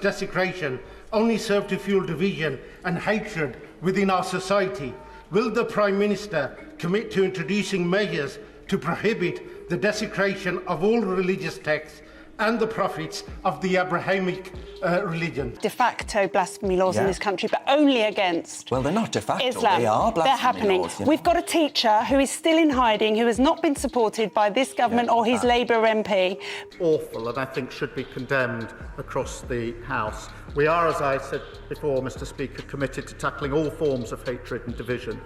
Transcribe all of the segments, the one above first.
desecration only serve to fuel division and hatred within our society? Will the Prime Minister commit to introducing measures to prohibit the desecration of all religious texts and the prophets of the Abrahamic religion? De facto blasphemy laws in this country, but only against Well, they're not de facto, Islam. they are blasphemy They're happening. laws. We've got a teacher who is still in hiding, who has not been supported by this government or his Labour MP. Awful, and I think should be condemned across the House. We are, as I said before, Mr. Speaker, committed to tackling all forms of hatred and division,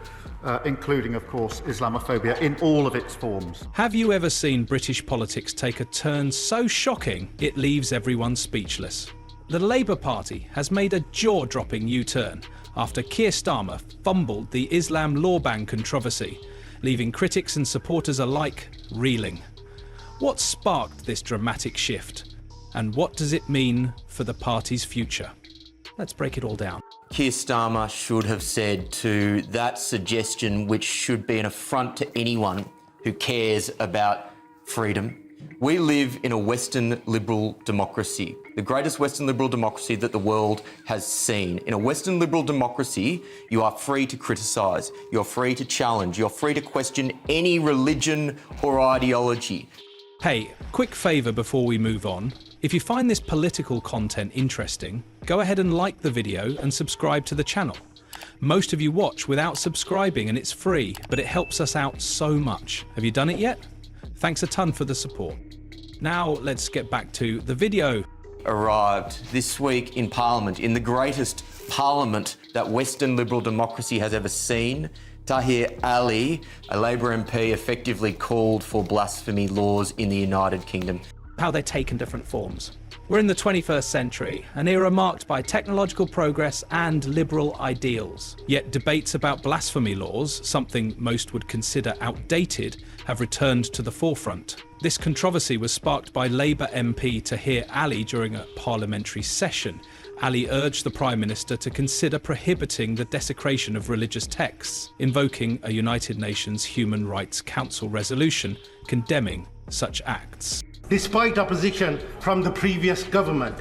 including, of course, Islamophobia in all of its forms. Have you ever seen British politics take a turn so shocking it leaves everyone speechless? The Labour Party has made a jaw-dropping U-turn after Keir Starmer fumbled the Islam law ban controversy, leaving critics and supporters alike reeling. What sparked this dramatic shift? And what does it mean for the party's future? Let's break it all down. Keir Starmer should have said to that suggestion, which should be an affront to anyone who cares about freedom: we live in a Western liberal democracy, the greatest Western liberal democracy that the world has seen. In a Western liberal democracy, you are free to criticise, you're free to challenge, you're free to question any religion or ideology. Hey, quick favour before we move on. If you find this political content interesting, go ahead and like the video and subscribe to the channel. Most of you watch without subscribing and it's free, but it helps us out so much. Have you done it yet? Thanks a ton for the support. Now let's get back to the video. Arrived this week in Parliament, in the greatest parliament that Western liberal democracy has ever seen. Tahir Ali, a Labour MP, effectively called for blasphemy laws in the United Kingdom. How they're taken different forms. We're in the 21st century, an era marked by technological progress and liberal ideals. Yet debates about blasphemy laws, something most would consider outdated, have returned to the forefront. This controversy was sparked by Labour MP Tahir Ali during a parliamentary session. Ali urged the Prime Minister to consider prohibiting the desecration of religious texts, invoking a United Nations Human Rights Council resolution condemning such acts. Despite opposition from the previous government,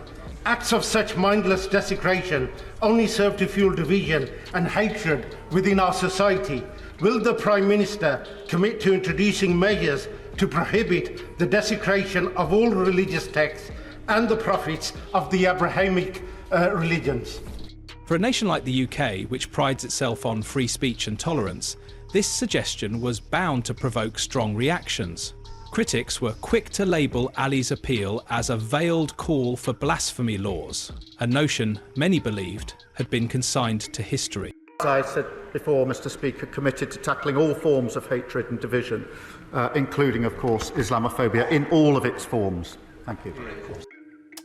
acts of such mindless desecration only serve to fuel division and hatred within our society. Will the Prime Minister commit to introducing measures to prohibit the desecration of all religious texts and the prophets of the Abrahamic religions? For a nation like the UK, which prides itself on free speech and tolerance, this suggestion was bound to provoke strong reactions. Critics were quick to label Ali's appeal as a veiled call for blasphemy laws, a notion many believed had been consigned to history. As I said before, Mr. Speaker, committed to tackling all forms of hatred and division, including, of course, Islamophobia in all of its forms. Thank you.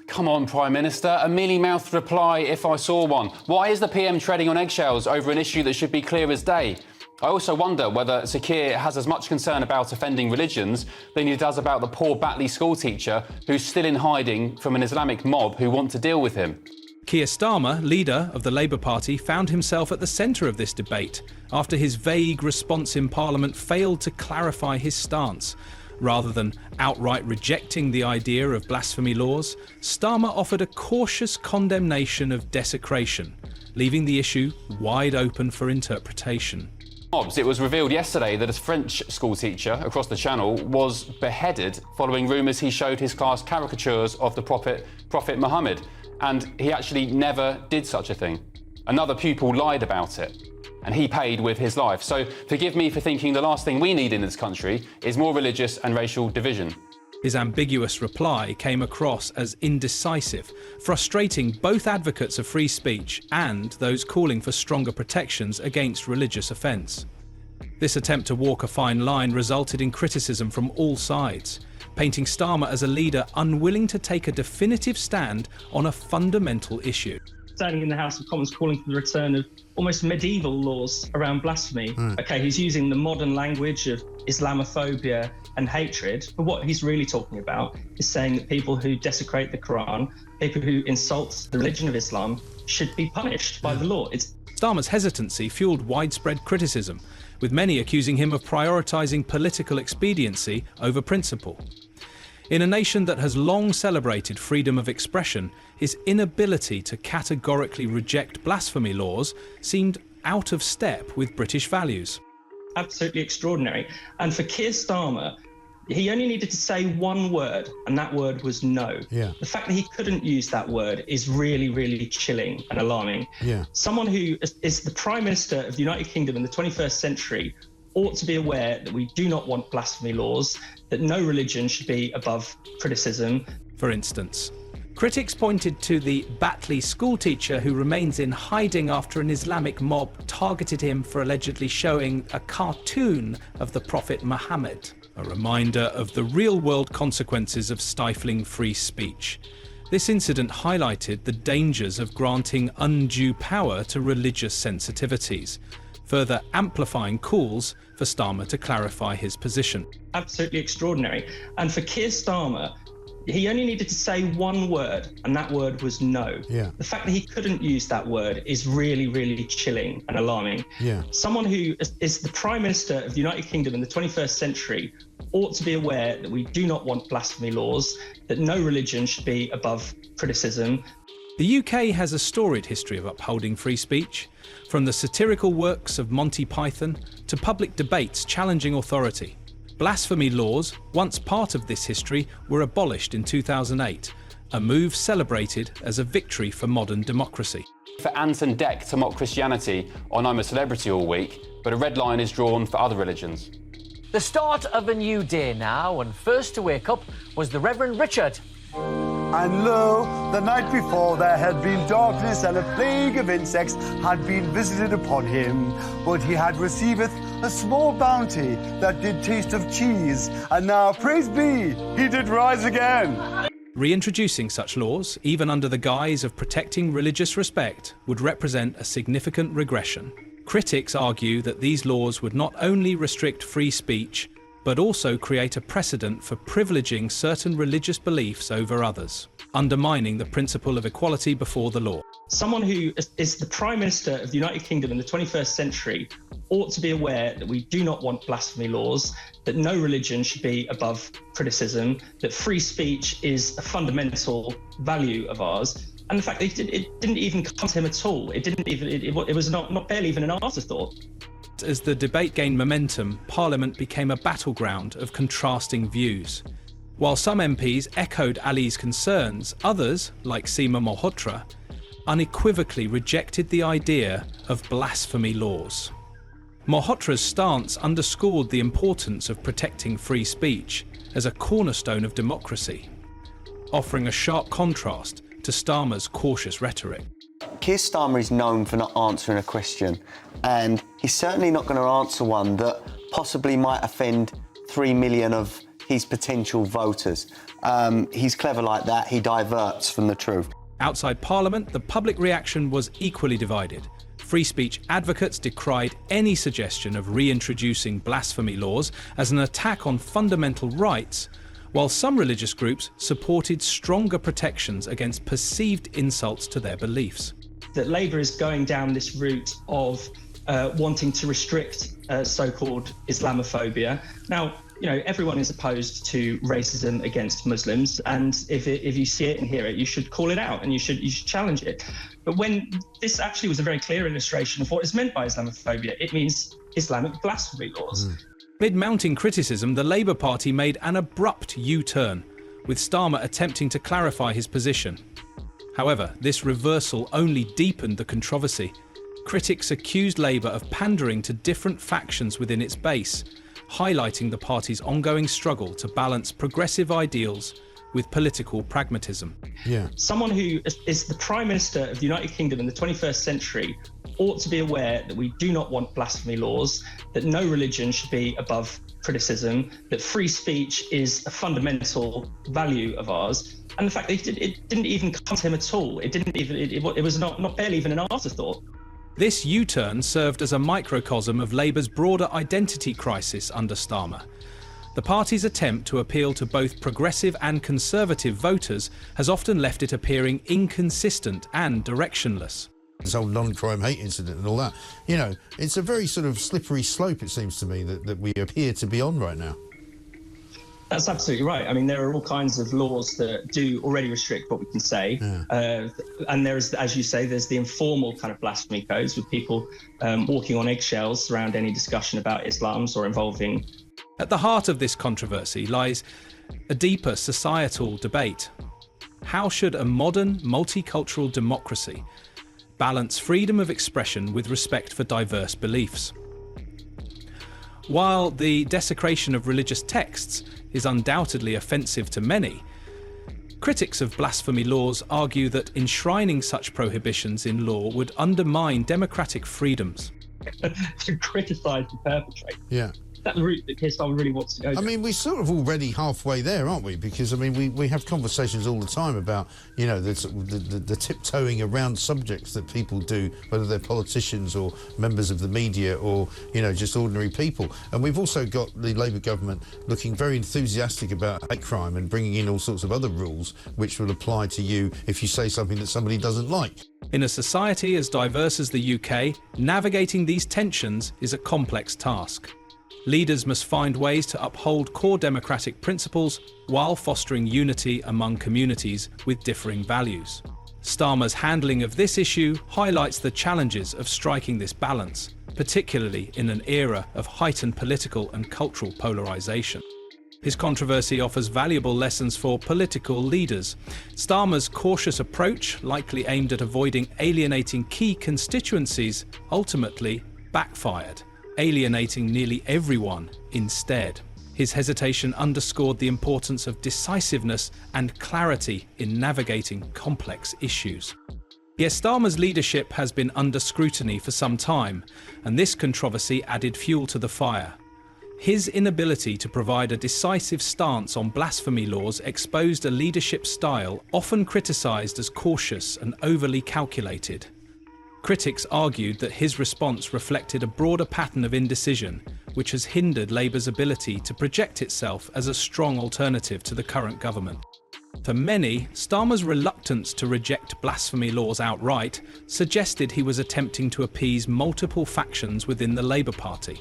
Come on, Prime Minister, a mealy-mouthed reply if I saw one. Why is the PM treading on eggshells over an issue that should be clear as day? I also wonder whether Sir Keir has as much concern about offending religions than he does about the poor Batley schoolteacher who's still in hiding from an Islamic mob who want to deal with him. Keir Starmer, leader of the Labour Party, found himself at the centre of this debate after his vague response in Parliament failed to clarify his stance. Rather than outright rejecting the idea of blasphemy laws, Starmer offered a cautious condemnation of desecration, leaving the issue wide open for interpretation. It was revealed yesterday that a French schoolteacher across the channel was beheaded following rumours he showed his class caricatures of the Prophet Muhammad, and he actually never did such a thing. Another pupil lied about it, and he paid with his life. So forgive me for thinking the last thing we need in this country is more religious and racial division. His ambiguous reply came across as indecisive, frustrating both advocates of free speech and those calling for stronger protections against religious offence. This attempt to walk a fine line resulted in criticism from all sides, painting Starmer as a leader unwilling to take a definitive stand on a fundamental issue. Standing in the House of Commons calling for the return of almost medieval laws around blasphemy. OK, he's using the modern language of Islamophobia and hatred, but what he's really talking about is saying that people who desecrate the Quran, people who insult the religion of Islam, should be punished by the law. Starmer's hesitancy fueled widespread criticism, with many accusing him of prioritising political expediency over principle. In a nation that has long celebrated freedom of expression, his inability to categorically reject blasphemy laws seemed out of step with British values. Absolutely extraordinary. And for Keir Starmer, he only needed to say one word, and that word was no. Yeah. The fact that he couldn't use that word is really, really chilling and alarming. Yeah. Someone who is the Prime Minister of the United Kingdom in the 21st century ought to be aware that we do not want blasphemy laws, that no religion should be above criticism. For instance, critics pointed to the Batley schoolteacher who remains in hiding after an Islamic mob targeted him for allegedly showing a cartoon of the Prophet Muhammad, a reminder of the real-world consequences of stifling free speech. This incident highlighted the dangers of granting undue power to religious sensitivities, further amplifying calls for Starmer to clarify his position. Absolutely extraordinary. And for Keir Starmer, he only needed to say one word, and that word was no. Yeah. The fact that he couldn't use that word is really, really chilling and alarming. Yeah. Someone who is the Prime Minister of the United Kingdom in the 21st century ought to be aware that we do not want blasphemy laws, that no religion should be above criticism. The UK has a storied history of upholding free speech, from the satirical works of Monty Python to public debates challenging authority. Blasphemy laws, once part of this history, were abolished in 2008, a move celebrated as a victory for modern democracy. For Anton Deck to mock Christianity on I'm a Celebrity all week, but a red line is drawn for other religions. The start of a new day now, and first to wake up was the Reverend Richard. And lo, the night before there had been darkness, and a plague of insects had been visited upon him. But he had receiveth a small bounty that did taste of cheese, and now, praise be, he did rise again. Reintroducing such laws, even under the guise of protecting religious respect, would represent a significant regression. Critics argue that these laws would not only restrict free speech, but also create a precedent for privileging certain religious beliefs over others, undermining the principle of equality before the law. Someone who is the Prime Minister of the United Kingdom in the 21st century ought to be aware that we do not want blasphemy laws, that no religion should be above criticism, that free speech is a fundamental value of ours. And the fact that it didn't even come to him at all. It was not barely even an afterthought. As the debate gained momentum, Parliament became a battleground of contrasting views. While some MPs echoed Ali's concerns, others, like Seema Malhotra, unequivocally rejected the idea of blasphemy laws. Malhotra's stance underscored the importance of protecting free speech as a cornerstone of democracy, offering a sharp contrast to Starmer's cautious rhetoric. Keir Starmer is known for not answering a question, and he's certainly not going to answer one that possibly might offend 3 million of his potential voters. He's clever like that. He diverts from the truth. Outside Parliament, the public reaction was equally divided. Free speech advocates decried any suggestion of reintroducing blasphemy laws as an attack on fundamental rights, while some religious groups supported stronger protections against perceived insults to their beliefs. That Labour is going down this route of wanting to restrict so-called Islamophobia. Now, you know, everyone is opposed to racism against Muslims, and if you see it and hear it, you should call it out and you should challenge it. But when this actually was a very clear illustration of what is meant by Islamophobia, it means Islamic blasphemy laws. Amid mounting criticism, the Labour Party made an abrupt U-turn, with Starmer attempting to clarify his position. However, this reversal only deepened the controversy. Critics accused Labour of pandering to different factions within its base, highlighting the party's ongoing struggle to balance progressive ideals with political pragmatism. Yeah. Someone who is the Prime Minister of the United Kingdom in the 21st century ought to be aware that we do not want blasphemy laws, that no religion should be above criticism, that free speech is a fundamental value of ours. And the fact that it didn't even come to him at all. It was not barely even an afterthought. This U-turn served as a microcosm of Labour's broader identity crisis under Starmer. The party's attempt to appeal to both progressive and conservative voters has often left it appearing inconsistent and directionless. This whole non-crime hate incident and all that, you know, it's a very sort of slippery slope, it seems to me, that we appear to be on right now. That's absolutely right. I mean, there are all kinds of laws that do already restrict what we can say. And there's, as you say, there's the informal kind of blasphemy codes with people walking on eggshells around any discussion about Islam's or involving. At the heart of this controversy lies a deeper societal debate. How should a modern, multicultural democracy balance freedom of expression with respect for diverse beliefs? While the desecration of religious texts is undoubtedly offensive to many, critics of blasphemy laws argue that enshrining such prohibitions in law would undermine democratic freedoms. To criticise the perpetrator. Yeah. That's the route that Keir Starmer really wants to go down. I mean, we're sort of already halfway there, aren't we? Because, I mean, we have conversations all the time about, you know, the tiptoeing around subjects that people do, whether they're politicians or members of the media or, you know, just ordinary people. And we've also got the Labour government looking very enthusiastic about hate crime and bringing in all sorts of other rules which will apply to you if you say something that somebody doesn't like. In a society as diverse as the UK, navigating these tensions is a complex task. Leaders must find ways to uphold core democratic principles while fostering unity among communities with differing values. Starmer's handling of this issue highlights the challenges of striking this balance, particularly in an era of heightened political and cultural polarisation. His controversy offers valuable lessons for political leaders. Starmer's cautious approach, likely aimed at avoiding alienating key constituencies, ultimately backfired, alienating nearly everyone instead. His hesitation underscored the importance of decisiveness and clarity in navigating complex issues. Yes, Starmer's leadership has been under scrutiny for some time, and this controversy added fuel to the fire. His inability to provide a decisive stance on blasphemy laws exposed a leadership style often criticised as cautious and overly calculated. Critics argued that his response reflected a broader pattern of indecision, which has hindered Labour's ability to project itself as a strong alternative to the current government. For many, Starmer's reluctance to reject blasphemy laws outright suggested he was attempting to appease multiple factions within the Labour Party.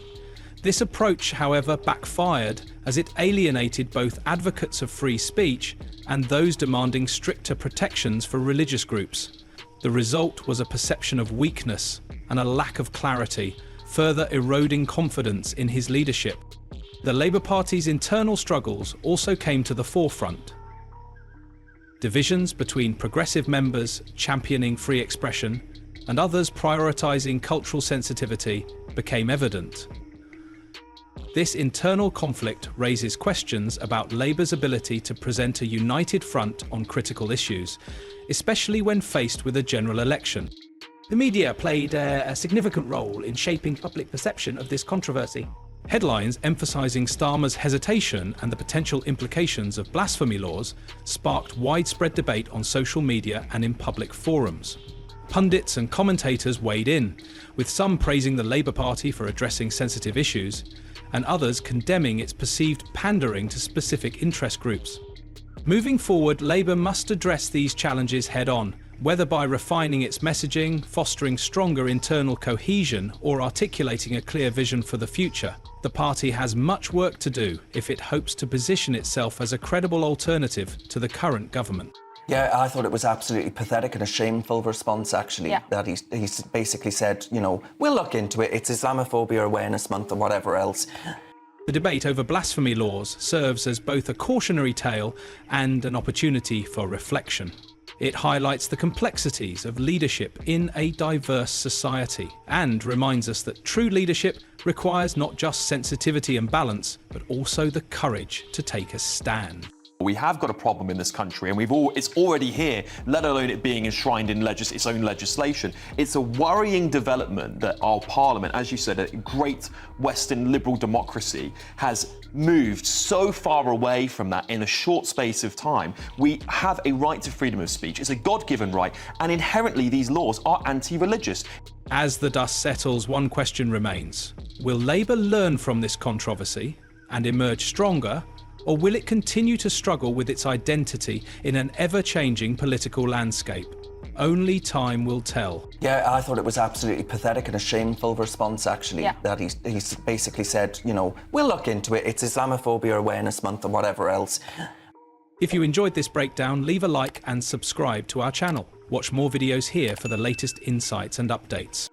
This approach, however, backfired as it alienated both advocates of free speech and those demanding stricter protections for religious groups. The result was a perception of weakness and a lack of clarity, further eroding confidence in his leadership. The Labour Party's internal struggles also came to the forefront. Divisions between progressive members championing free expression and others prioritising cultural sensitivity became evident. This internal conflict raises questions about Labour's ability to present a united front on critical issues, especially when faced with a general election. The media played a significant role in shaping public perception of this controversy. Headlines emphasising Starmer's hesitation and the potential implications of blasphemy laws sparked widespread debate on social media and in public forums. Pundits and commentators weighed in, with some praising the Labour Party for addressing sensitive issues, and others condemning its perceived pandering to specific interest groups. Moving forward, Labour must address these challenges head-on, whether by refining its messaging, fostering stronger internal cohesion, or articulating a clear vision for the future. The party has much work to do if it hopes to position itself as a credible alternative to the current government. Yeah, I thought it was absolutely pathetic and a shameful response, actually, that he basically said, you know, we'll look into it, it's Islamophobia Awareness Month or whatever else. The debate over blasphemy laws serves as both a cautionary tale and an opportunity for reflection. It highlights the complexities of leadership in a diverse society and reminds us that true leadership requires not just sensitivity and balance, but also the courage to take a stand. We have got a problem in this country, and it's already here, let alone it being enshrined in its own legislation. It's a worrying development that our parliament, as you said, a great Western liberal democracy, has moved so far away from that in a short space of time. We have a right to freedom of speech. It's a God-given right, and inherently these laws are anti-religious. As the dust settles, one question remains. Will Labour learn from this controversy and emerge stronger, or will it continue to struggle with its identity in an ever-changing political landscape? Only time will tell. Yeah, I thought it was absolutely pathetic and a shameful response, actually, that he's basically said, you know, we'll look into it. It's Islamophobia Awareness Month or whatever else. If you enjoyed this breakdown, leave a like and subscribe to our channel. Watch more videos here for the latest insights and updates.